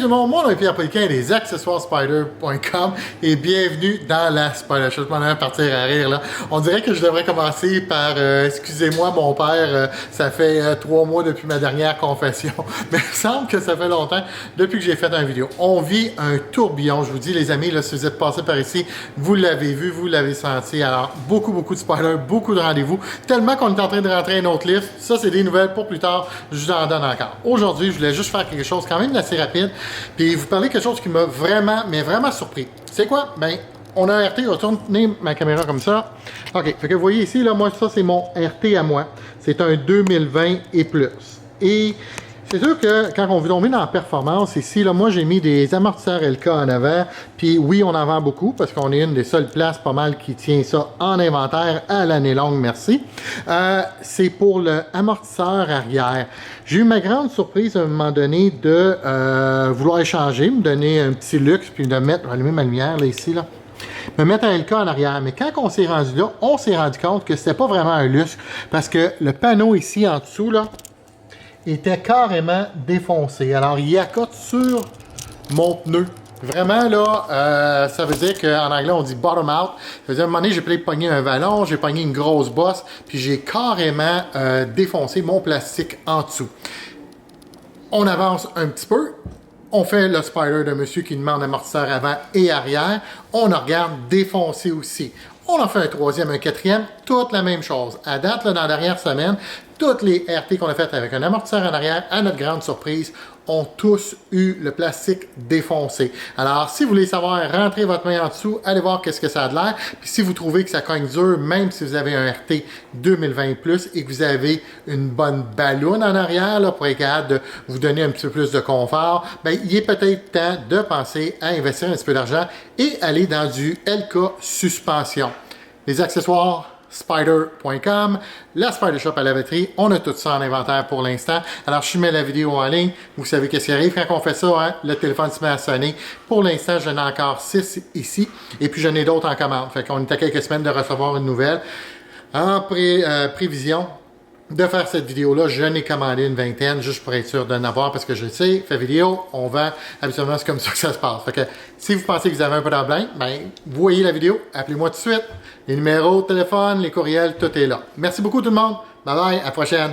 le monde, moi, on est Pierre Pélican des accessoirespider.com et bienvenue dans la Spider Show. Je m'en ai partir à rire là. On dirait que je devrais commencer par excusez-moi mon père, ça fait 3 mois depuis ma dernière confession. Mais il semble que ça fait longtemps depuis que j'ai fait une vidéo. On vit un tourbillon, je vous dis les amis, là, si vous êtes passés par ici, vous l'avez vu, vous l'avez senti. Alors, beaucoup de Spider, beaucoup de rendez-vous. Tellement qu'on est en train de rentrer un autre livre. Ça, c'est des nouvelles pour plus tard. Je vous en donne encore. Aujourd'hui, je voulais juste faire quelque chose quand même assez rapide. Puis vous parler de quelque chose qui m'a vraiment, mais vraiment surpris. C'est quoi? Ben, on a un RT, je vais tourner ma caméra comme ça. OK, fait que vous voyez ici, là, moi, ça, c'est mon RT à moi. C'est un 2020 et plus. Et c'est sûr que quand on veut tomber dans la performance, ici, là, moi, j'ai mis des amortisseurs LK en avant. Puis oui, on en vend beaucoup parce qu'on est une des seules places pas mal qui tient ça en inventaire à l'année longue, merci. C'est pour le amortisseur arrière. J'ai eu ma grande surprise à un moment donné de vouloir échanger, me donner un petit luxe, puis de mettre, je vais allumer ma lumière là, ici, là. Me mettre un LK en arrière. Mais quand on s'est rendu là, on s'est rendu compte que c'était pas vraiment un luxe parce que le panneau ici en dessous, là, était carrément défoncé. Alors, il accote sur mon pneu. Vraiment, là, ça veut dire qu'en anglais, on dit bottom out. Ça veut dire, à un moment donné, j'ai peut-être pogné un vallon, j'ai pogné une grosse bosse, puis j'ai carrément défoncé mon plastique en dessous. On avance un petit peu. On fait le spider de monsieur qui demande amortisseur avant et arrière. On en regarde défoncer aussi. On en fait un troisième, un quatrième, toute la même chose. À date, là, dans la dernière semaine, toutes les RT qu'on a faites avec un amortisseur en arrière, à notre grande surprise, ont tous eu le plastique défoncé. Alors, si vous voulez savoir, rentrez votre main en dessous, allez voir qu'est-ce que ça a de l'air. Puis si vous trouvez que ça cogne dur, même si vous avez un RT 2020 plus et que vous avez une bonne balloune en arrière là, pour être capable de vous donner un petit peu plus de confort, bien, il est peut-être temps de penser à investir un petit peu d'argent et aller dans du LK suspension. Les accessoires spider.com, la Spider Shop à la batterie, on a tout ça en inventaire pour l'instant. Alors je mets la vidéo en ligne, vous savez qu'est-ce qui arrive quand on fait ça, hein? Le téléphone se met à sonner. Pour l'instant, j'en ai encore 6 ici, et puis j'en ai d'autres en commande. Fait qu'on est à quelques semaines de recevoir une nouvelle. En prévision de faire cette vidéo-là, je n'ai commandé une vingtaine juste pour être sûr de n'avoir parce que je sais, fait vidéo, on vend, habituellement c'est comme ça que ça se passe. Fait que si vous pensez que vous avez un peu de problème, ben, vous voyez la vidéo, appelez-moi tout de suite. Les numéros de téléphone, les courriels, tout est là. Merci beaucoup tout le monde. Bye bye, à la prochaine.